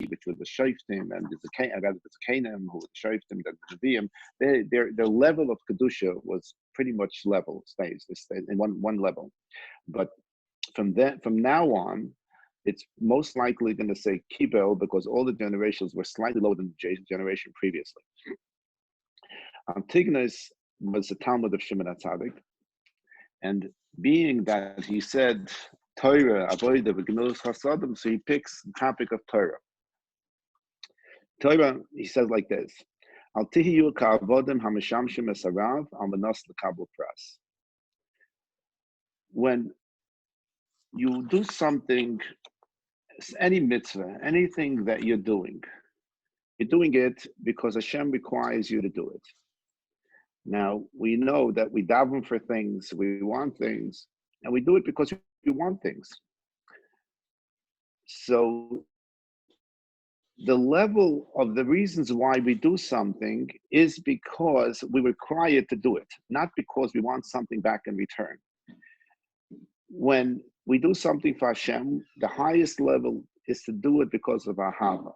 which was the Shoftim, and there's a Canaan who was the Shoftim, the Nevi'im. Their level of kedusha was pretty much level, stays in one level. But from now on, it's most likely going to say Kibel, because all the generations were slightly lower than the generation previously. Antigonus was the Talmud of Shimon HaTzadik, and being that he said Torah, Avodah, V'Gemilas Chasadim, so he picks the topic of Torah. Torah, he says like this: Al tihiyu ka'avodim hamishamshim esarav al manas l'kabel pras. When you do something, any mitzvah, anything that you're doing it because Hashem requires you to do it. Now, we know that we daven for things, we want things, and we do it because we want things. So the level of the reasons why we do something is because we were required to do it, not because we want something back in return. When we do something for Hashem, the highest level is to do it because of Ahava.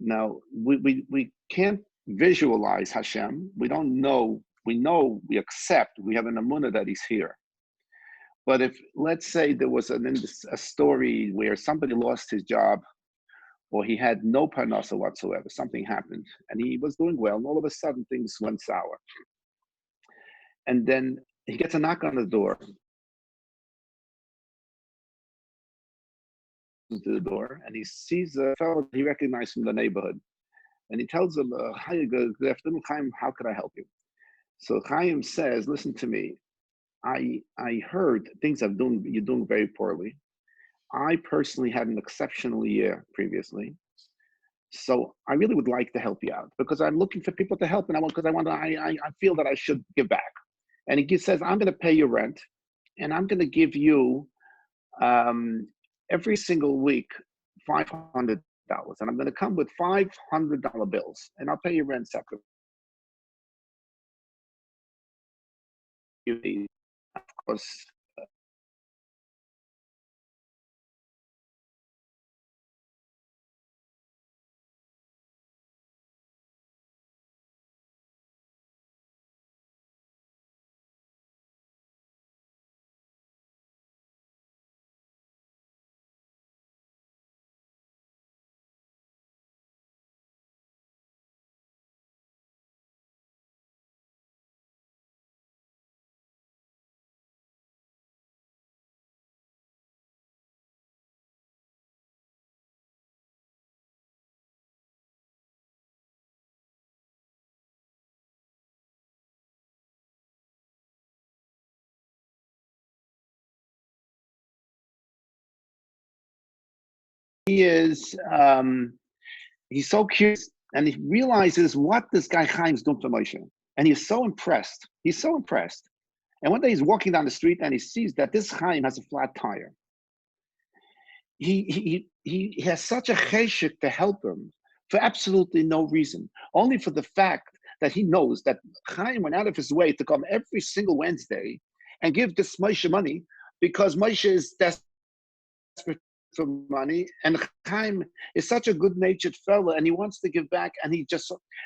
Now, we can't visualize Hashem. We don't know. We know, we accept, we have an emunah that he's here. But if, let's say, there was a story where somebody lost his job, or he had no parnasa whatsoever, something happened, and he was doing well, and all of a sudden things went sour. And then he gets a knock on the door. To the door, and he sees a fellow he recognized from the neighborhood, and he tells him, "Hi, good afternoon, Chaim. How could I help you?" So Chaim says, "Listen to me. I heard things you're doing very poorly. I personally had an exceptional year previously, so I really would like to help you out because I'm looking for people to help, and I feel that I should give back." And he says, "I'm going to pay your rent, and I'm going to give you every single week $500, and I'm going to come with $500 bills, and I'll pay your rent separately." Of course, he is he's so curious, and he realizes what this guy Chaim's doing for Moshe, and he's so impressed. And one day he's walking down the street and he sees that this Chaim has a flat tire. He has such a cheshek to help him for absolutely no reason, only for the fact that he knows that Chaim went out of his way to come every single Wednesday and give this Moshe money because Moshe is desperate for money, and Chaim is such a good-natured fellow, and he wants to give back, and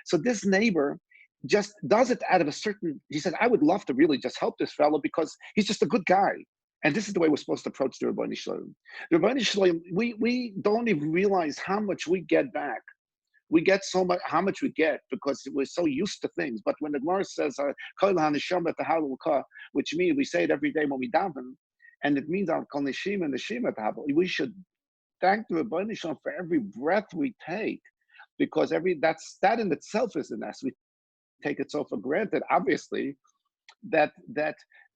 so this neighbor just does it out of a certain, he said, I would love to really just help this fellow because he's just a good guy. And this is the way we're supposed to approach the Rabbeinu Shalom. The Rabbeinu Shalom, we don't even realize how much we get back. We get so much, how much we get because we're so used to things. But when the Gemara says, which means we say it every day when we daven, and it means we should thank the Rabbeinu Shalom for every breath we take, because that in itself is an S. We take it so for granted, obviously, that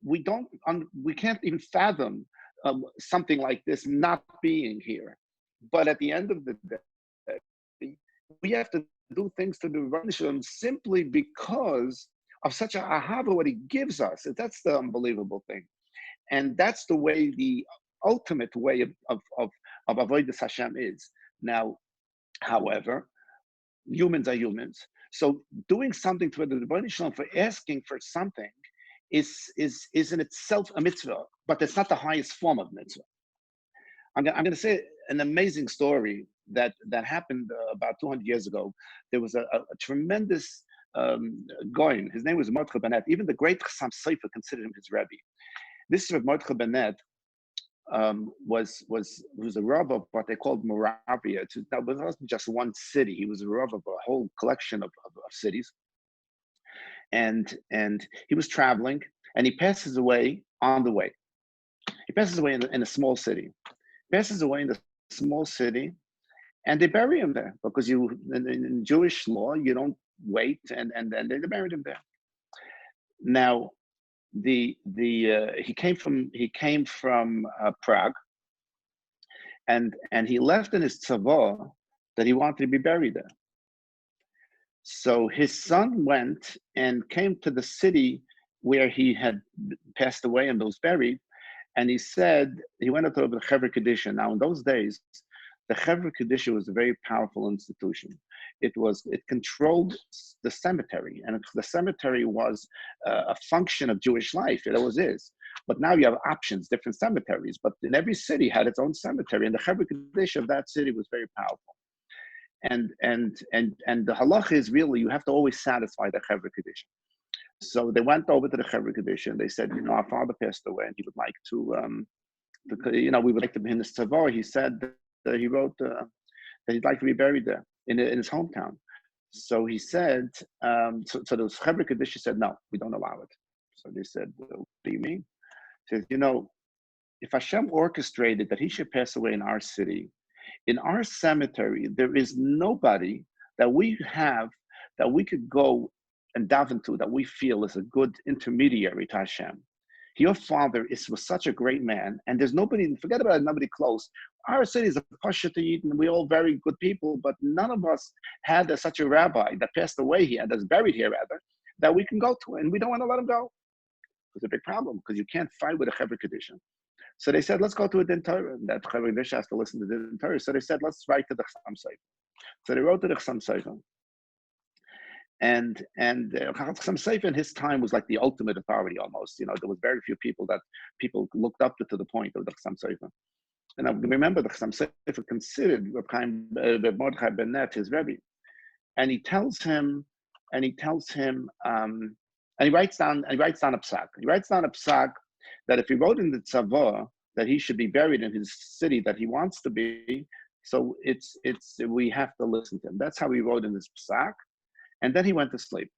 we can't even fathom something like this not being here. But at the end of the day, we have to do things to the Rabbeinu Shalom simply because of such a ahava what he gives us. That's the unbelievable thing. And that's the way, the ultimate way of avodas Hashem is. Now, however, humans are humans. So doing something to the Rabbeinu Shalom for asking for something is in itself a mitzvah, but it's not the highest form of mitzvah. I'm going to say an amazing story that happened about 200 years ago. There was a tremendous Goin. His name was Mordechai Bennett. Even the great Chassam Sofer considered him his Rebbe. This Mordechai Bennett was a Rav of what they called Moravia. Now, it wasn't just one city. He was a Rav of a whole collection of cities. And he was traveling, and he passes away on the way. He passes away in a small city. Passes away in the small city, and they bury him there because in Jewish law you don't wait, and then they buried him there. Now, he came from Prague, and he left in his tzava that he wanted to be buried there. So his son went and came to the city where he had passed away and was buried, and he said he went up to the Chevra Kedisha. Now, in those days, the Chevra Kedisha was a very powerful institution. It controlled the cemetery, and the cemetery was a function of Jewish life. It always is. But now you have options, different cemeteries. But in every city had its own cemetery, and the Chevra Kedisha of that city was very powerful. And the halach is really you have to always satisfy the Chevra Kedisha. So they went over to the Chevra Kedisha and they said, our father passed away, and he would like to, we would like to be in his tzavor. He said that he wrote that he'd like to be buried there in his hometown. So he said, so the Chevra Kedisha said, no, we don't allow it. So they said, what do you mean? He says, if Hashem orchestrated that he should pass away in our city, in our cemetery, there is nobody that we have that we could go and daven to that we feel is a good intermediary to Hashem. Your father was such a great man, and there's nobody, forget about it, nobody close. Our city is a pasha to eat, and we're all very good people, but none of us had such a rabbi that passed away here, that's buried here rather, that we can go to, and we don't want to let him go. It's a big problem, because you can't fight with a Chevra Kedisha. So they said, let's go to a Din Torah. And that Chevra Kedisha has to listen to the Din Torah. So they said, let's write to the Chassam Sofer. So they wrote to the Chassam Sofer. And Chassam Sofer in his time was like the ultimate authority almost. There was very few people that people looked up to the point of the Chassam Sofer. And I remember the Chassam Sofer considered Mordechai Bennett his Rebbe. And he tells him, and he writes down a psak. He writes down a psak that if he wrote in the tzavah that he should be buried in his city that he wants to be, so we have to listen to him. That's how he wrote in his psak. And then he went to sleep.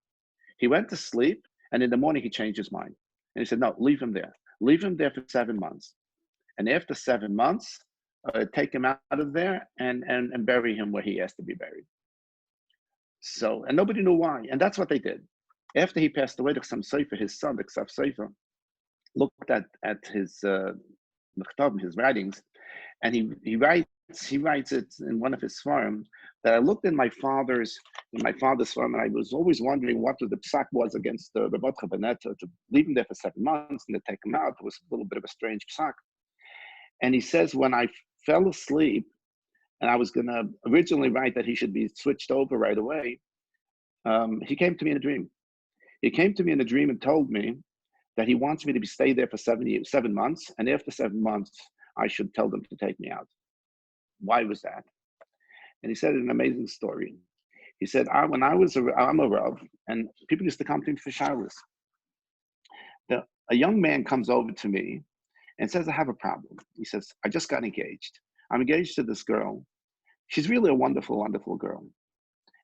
He went to sleep, and in the morning he changed his mind. And he said, no, leave him there. Leave him there for 7 months. And after 7 months, take him out of there and bury him where he has to be buried. So, and nobody knew why. And that's what they did. After he passed away, the Chassam Sofer, his son, the Chassam Sofer, looked at his his writings, and he writes it in one of his farms that I looked in my father's farm, and I was always wondering what the psak was against the Mordechai Bennett to leave him there for 7 months and to take him out. It was a little bit of a strange psak. And he says, when I fell asleep, and I was going to originally write that he should be switched over right away, he came to me in a dream. He came to me in a dream and told me that he wants me to stay there for 7 months, and after 7 months, I should tell them to take me out. Why was that? And he said an amazing story. He said, I'm a Rav, and people used to come to me for showers. A young man comes over to me and says, I have a problem. He says, I just got engaged. I'm engaged to this girl. She's really a wonderful, wonderful girl.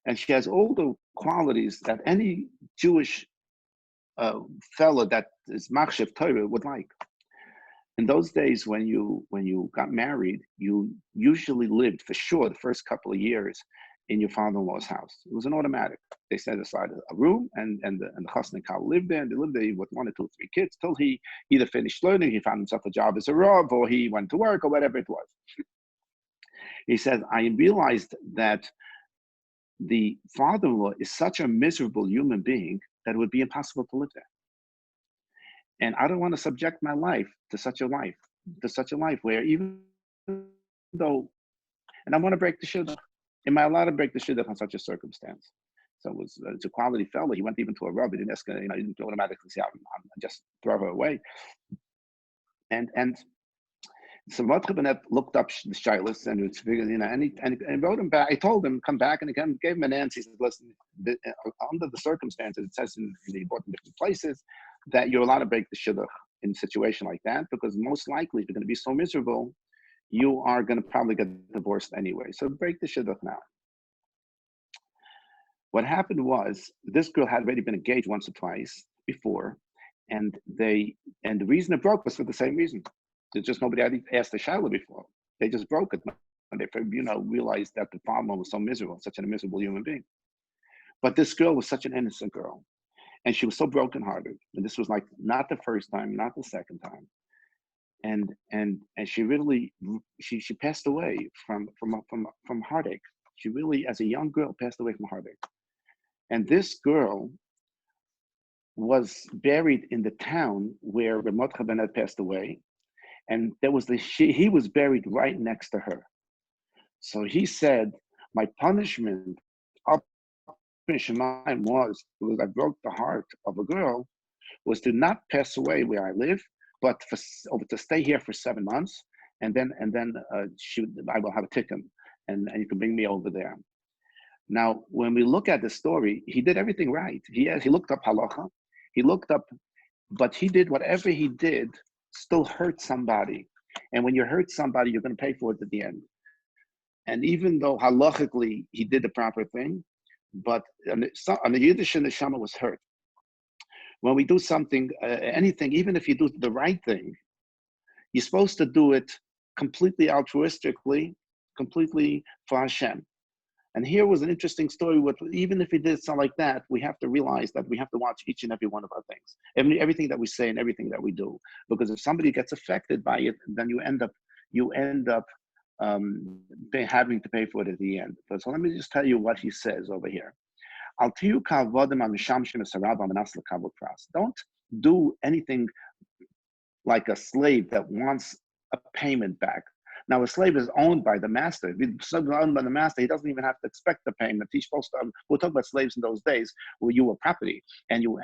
And she has all the qualities that any Jewish fellow that is machshav Torah would like. In those days, when you got married, you usually lived for sure the first couple of years in your father-in-law's house. It was an automatic. They set aside a room, and the chassan and kal lived there, and they lived there with 1 or 2 or 3 kids till he either finished learning, he found himself a job as a rav, or he went to work, or whatever it was. He said, I realized that the father-in-law is such a miserable human being that it would be impossible to live there. And I don't want to subject my life to such a life where even though, and I want to break the shidduch. Am I allowed to break the shidduch on such a circumstance? So it's a quality fellow. He went even to a rabbi. He didn't ask, he didn't automatically say, I'm just throw her away. And So Mordechai Benet looked up the Shilas and it's figured, and wrote him back. I told him come back and again gave him an answer. He said, "Listen, under the circumstances, it says in the important different places that you're allowed to break the shidduch in a situation like that because most likely if you're going to be so miserable, you are going to probably get divorced anyway. So break the shidduch now." What happened was this girl had already been engaged once or twice before, and the reason it broke was for the same reason. There's just nobody had asked the Shiloh before. They just broke it when they realized that the farmer was so miserable, such a miserable human being. But this girl was such an innocent girl, and she was so brokenhearted. And this was like not the first time, not the second time. And she really she passed away from heartache. She really, as a young girl, passed away from heartache. And this girl was buried in the town where Mordechai Benet passed away, and there was he was buried right next to her. So he said, "My punishment up in Shemaim was because I broke the heart of a girl, was to not pass away where I live, but to stay here for 7 months, and then I will have a tikkun, and you can bring me over there." Now, when we look at the story, he did everything right. He looked up halacha, he looked up, but he did whatever he did still hurt somebody. And when you hurt somebody, you're going to pay for it at the end. And even though halachically he did the proper thing, but on the Yiddish neshama was hurt. When we do something, anything, even if you do the right thing, you're supposed to do it completely altruistically, completely for Hashem. And here was an interesting story with, even if he did something like that, we have to realize that we have to watch each and every one of our things, everything that we say and everything that we do. Because if somebody gets affected by it, then you end up having to pay for it at the end. So let me just tell you what he says over here. Don't do anything like a slave that wants a payment back. Now, a slave is owned by the master. If he's owned by the master, he doesn't even have to expect the payment. He's supposed to. We're talking about slaves in those days where you were property and you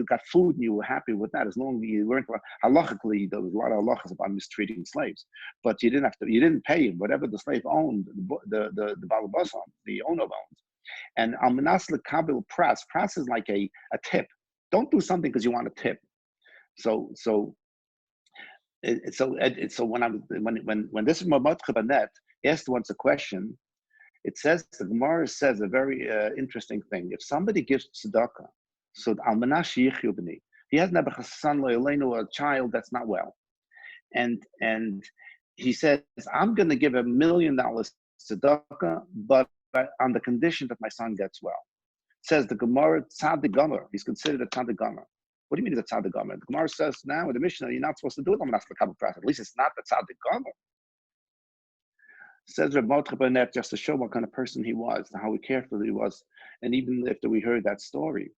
got food and you were happy with that as long as you weren't. Halachically, there was a lot of halachas about mistreating slaves, but you didn't pay him. Whatever the slave owned, the balabas owned, the owner owned. And almanas lekabil pras. Pras is like a tip. Don't do something because you want a tip. So when this Mordechai Benet asked once a question, it says the Gemara says a very interesting thing. If somebody gives tzedakah, so almanash yichyu b'ni, he has nebuchadnezzar le'aleinu, a child that's not well, and he says, I'm going to give $1 million tzedakah, but on the condition that my son gets well. It says the Gemara tzaddik gomer, he's considered a tzaddik gomer. What do you mean it's a tzaddik gomer? The Gemara says now in the Mishneh you're not supposed to do it on at least it's not the tzaddik gomer. Says Reb Mordechai Benet just to show what kind of person he was, how careful he was, and even after we heard that story.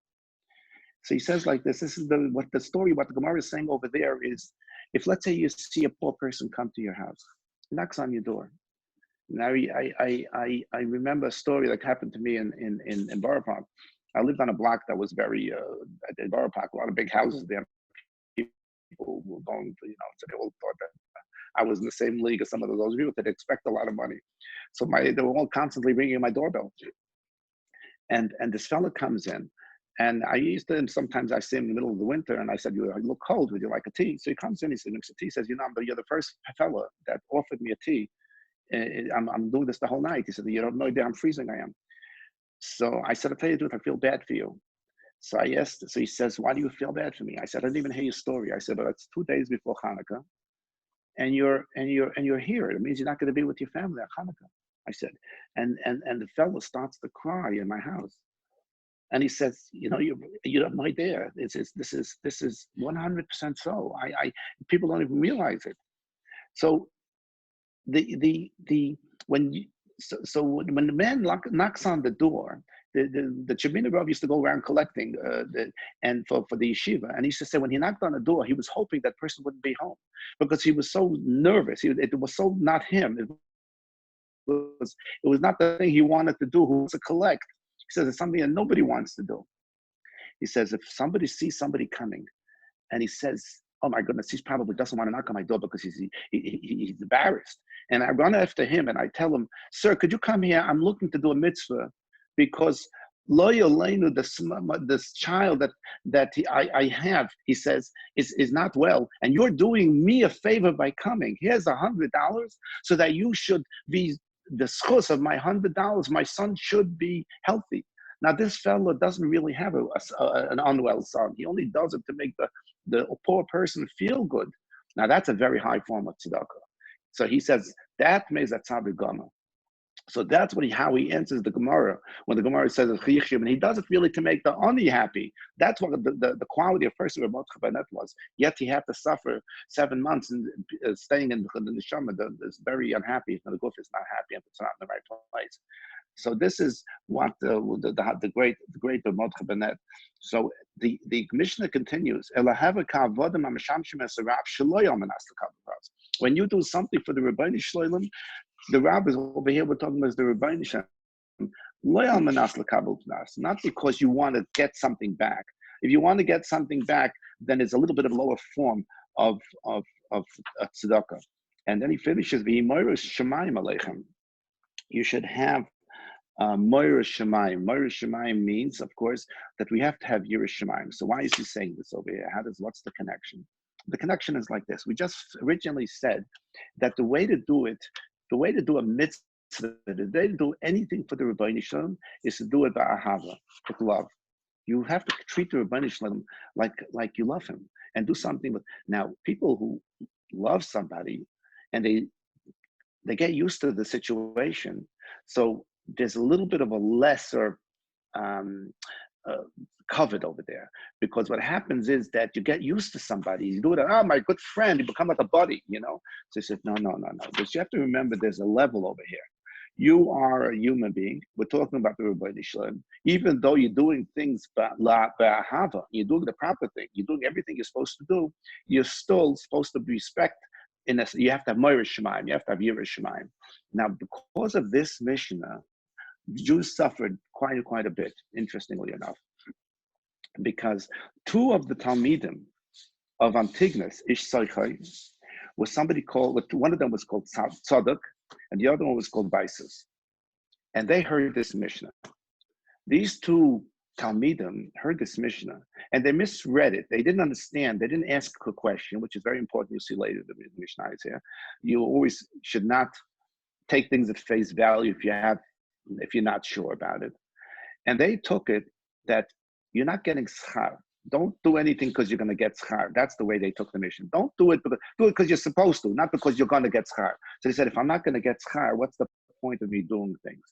So he says like this. This is what the Gemara is saying over there is, if let's say you see a poor person come to your house, knocks on your door. Now I remember a story that happened to me in Borough Park. I lived on a block that was very in Borough Park, a lot of big houses there. People were going to, so they all thought that I was in the same league as some of those people that expect a lot of money. So they were all constantly ringing my doorbell. And this fella comes in, and sometimes I see him in the middle of the winter, and I said, you look cold, would you like a tea? So he comes in, he drinks a tea, says, but you're the first fella that offered me a tea. I'm doing this the whole night. He said, you don't know how freezing I am. So I said, I'll tell you the truth, I feel bad for you. So I asked, so he says, why do you feel bad for me? I said, I didn't even hear your story. I said, but it's 2 days before Hanukkah, and you're here. It means you're not going to be with your family at Hanukkah. I said, and the fellow starts to cry in my house. And he says, you have no idea. This is 100% so. People don't even realize it. So when the man knocks on the door, the Chabina Rav used to go around collecting and for the yeshiva, and he used to say when he knocked on the door, he was hoping that person wouldn't be home because he was so nervous. It was so not him. It was not the thing he wanted to do. Who was to collect? He says it's something that nobody wants to do. He says if somebody sees somebody coming, and he says oh my goodness, he probably doesn't want to knock on my door because he's embarrassed. And I run after him and I tell him, sir, could you come here? I'm looking to do a mitzvah because lo yolenu, this child I have, he says, is not well, and you're doing me a favor by coming. Here's $100 so that you should be the schus of my $100. My son should be healthy. Now, this fellow doesn't really have an unwell son. He only does it to make the poor person feel good. Now, that's a very high form of tzedakah. So he says, that makes a tzaddik gama. So that's how he answers the Gemara. When the Gemara says, and he does it really to make the ani happy. That's what the quality of person Rav Mordechai Bennett was. Yet he had to suffer 7 months and staying in the neshama is very unhappy if the guf is not happy and it's not in the right place. So this is what the great Rav Mordechai Bennett. So the Mishneh continues. When you do something for the Rebbeinu Shloim, the rabbis over here, we're talking about the Rebbeinu Shem. Not because you want to get something back. If you want to get something back, then it's a little bit of a lower form of tzedakah. And then he finishes, you should have Moira Shemaim. Moira Shemaim means, of course, that we have to have Yiras Shemaim. So why is he saying this over here? What's the connection? The connection is like this. We just originally said that the way to do a mitzvah, the way to do anything for the Rebbeinu Shalom is to do it by ahava, with love. You have to treat the Rebbeinu Shalom like you love him and do something with. Now, people who love somebody and they get used to the situation, so there's a little bit of a lesser covered over there, because what happens is that you get used to somebody. You do it, oh, my good friend, you become like a buddy, So he said, no. But you have to remember there's a level over here. You are a human being. We're talking about the Rebbeinu Shalom. Even though you're doing things ba'ahava, you're doing the proper thing, you're doing everything you're supposed to do, you're still supposed to respect. You have to have Moira Shemaim, you have to have Yiras Shemaim. Now, because of this Mishnah, Jews suffered quite a bit, interestingly enough, because two of the Talmidim of Antigonus, Ish Soichai, was somebody called, one of them was called Tzadok, and the other one was called Baisus. And they heard this Mishnah. These two Talmidim heard this Mishnah, and they misread it. They didn't understand. They didn't ask a question, which is very important. You'll see later, the Mishnah is here. You always should not take things at face value if you're not sure about it. And they took it that you're not getting schar. Don't do anything because you're going to get schar. That's the way they took the mission. Don't do it because you're supposed to, not because you're going to get schar. So they said, if I'm not going to get schar, what's the point of me doing things?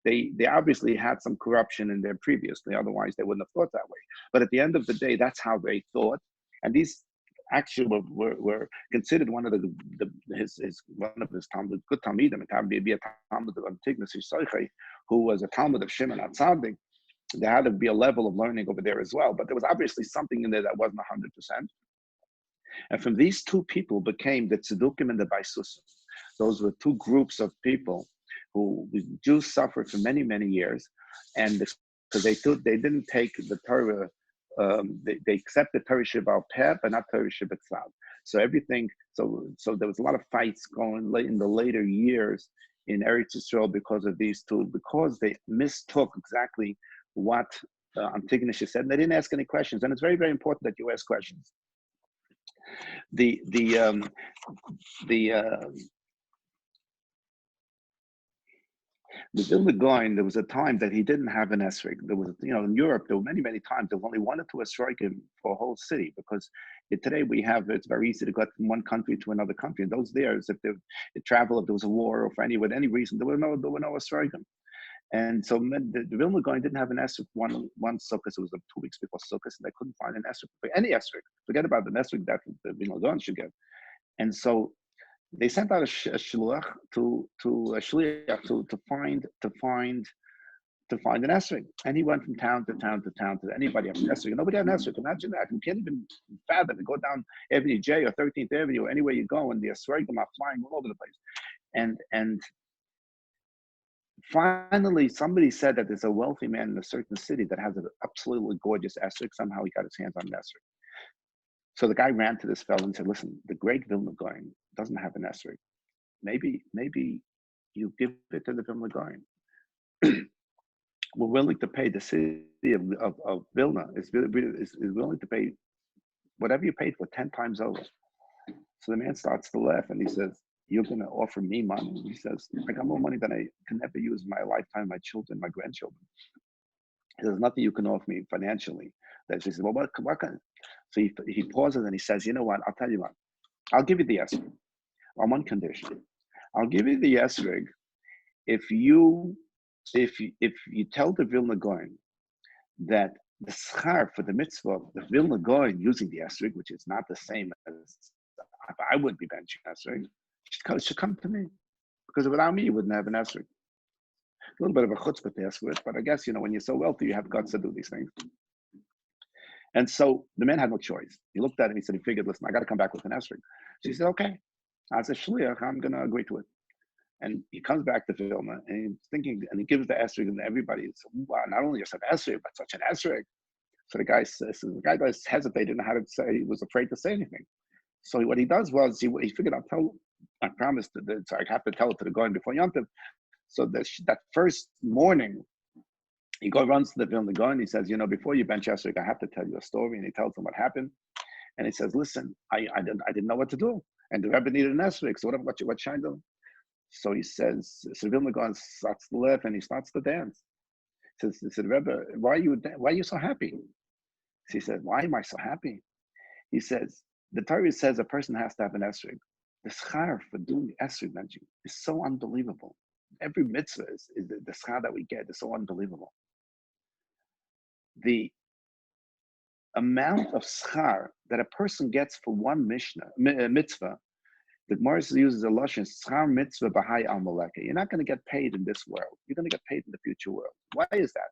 They obviously had some corruption in there previously, otherwise they wouldn't have thought that way. But at the end of the day, that's how they thought. And these actually were considered one of his Talmud, good Talmidim, and be a Talmud of Antigonus Soichai, who was a Talmud of Shimon HaTzadik. There had to be a level of learning over there as well, but there was obviously something in there that wasn't 100%. And from these two people became the Tzedukim and the Baisusim. Those were two groups of people who the Jews suffered for many years, and because they didn't take the Torah. They accepted Torah Sheba'al Peh, but not Torah Shebetzad. So everything. So there was a lot of fights going in the later years in Eretz Yisrael because of these two, because they mistook exactly what Antigonus said, and they didn't ask any questions. And it's very important that you ask questions. The Vilna Gaon, there was a time that he didn't have an esrog. There was, in Europe, there were many times there were only one or two esrogim for a whole city, because today it's very easy to go from one country to another country. In those days, if there was a war, or for any reason, there were no esrogim. And so the Vilna Gaon didn't have an esrog one Sukkot. It was 2 weeks before Sukkot, and they couldn't find an esrog for any esrog. Forget about the esrog that the Vilna Gaon should get. And so they sent out a shluach to find an esrog, and he went from town to town to anybody have an esrog. And nobody had an esrog. Imagine that. You can't even fathom it. Go down Avenue J or 13th Avenue, anywhere you go, and the esrogim are flying all over the place. And finally, somebody said that there's a wealthy man in a certain city that has an absolutely gorgeous esrog. Somehow he got his hands on an esrog. So the guy ran to this fellow and said, listen, the great Vilna Gaon doesn't have an esrog. Maybe you give it to the Vilna Gaon. We're willing to pay. The city of Vilna is willing to pay whatever you paid for 10 times over. So the man starts to laugh and he says, you're going to offer me money? He says, I got more money than I can ever use in my lifetime, my children, my grandchildren. There's nothing you can offer me financially. That he says, well, what can? So he pauses and he says, you know what? I'll tell you what. I'll give you the esrog on one condition. I'll give you the esrog if you tell the Vilna Gaon that the schar for the mitzvah, the Vilna Gaon using the esrog, which is not the same as if I would be benching esrog, should come to me, because without me you wouldn't have an esrog. A little bit of a chutzpah to ask for it, but I guess when you're so wealthy, you have guts to do these things. And so the man had no choice. He looked at it and he said, he figured, listen, I got to come back with an esrog. So he said, okay, as a shliach, I'm going to agree to it. And he comes back to Vilna and he's thinking, and he gives the esrog, and everybody is, wow, not only just an esrog, but such an esrog. So the guy says, hesitated, didn't know how to say, he was afraid to say anything. So what he does was, he figured, I promised that, so I have to tell it to the Gaon before Yom Tov. So that first morning, he runs to the Vilna Gaon. He says, before you bench esrog, I have to tell you a story. And he tells him what happened. And he says, listen, I didn't know what to do. And the Rebbe needed an esrog. So what should I do? So he says, so Vilna Gaon starts to laugh and he starts to dance. He said, Rebbe, why are you so happy? So he said, why am I so happy? He says, the Torah says a person has to have an esrog. The schar for doing esrog benching is so unbelievable. Every mitzvah is the schar that we get is so unbelievable. The amount of schar that a person gets for one mitzvah, the Gemara uses a lashon, schar mitzvah b'hai al maleka. You're not going to get paid in this world. You're going to get paid in the future world. Why is that?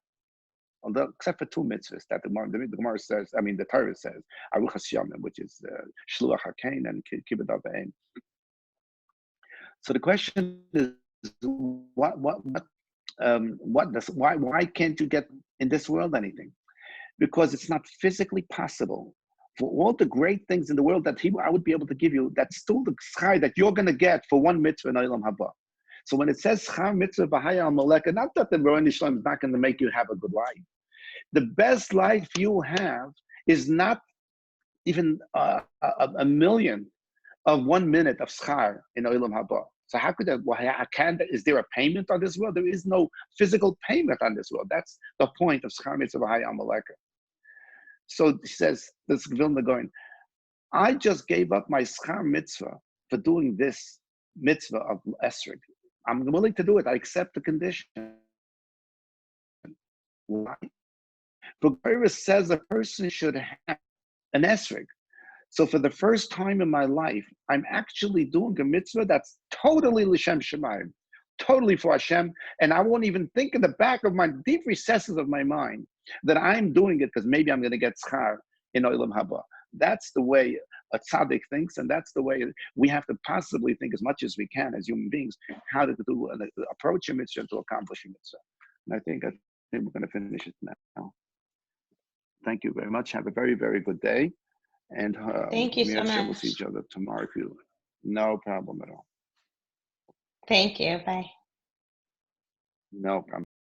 Although, except for two mitzvahs that the Gemara says, the Torah says, Aruch HaSyamim, which is Shluach HaKain and Kibbud Avayim. So the question is, why can't you get in this world anything? Because it's not physically possible for all the great things in the world that I would be able to give you. That's still the schar that you're going to get for one mitzvah in Olam Haba. So when it says schar mitzvah b'hai al maleka, not that the Rosh Hashanah is not going to make you have a good life. The best life you have is not even a million of 1 minute of schar in Olam Haba. So how could that? Is there a payment on this world? There is no physical payment on this world. That's the point of schar mitzvah b'hai al maleka. So he says, this Vilna Gaon, I just gave up my schar mitzvah for doing this mitzvah of esrog. I'm willing to do it. I accept the condition. Why? Pirkei says a person should have an esrog. So for the first time in my life, I'm actually doing a mitzvah that's totally l'shem shemayim, totally for Hashem, and I won't even think in the back of my deep recesses of my mind that I'm doing it because maybe I'm going to get schar in Olam Haba. That's the way a tzaddik thinks, and that's the way we have to possibly think as much as we can as human beings, how to approach a mitzvah to accomplish a mitzvah. And I think we're going to finish it now. Thank you very much. Have a very, very good day. And thank you so much. We'll see each other tomorrow. No problem at all. Thank you. Bye. No problem.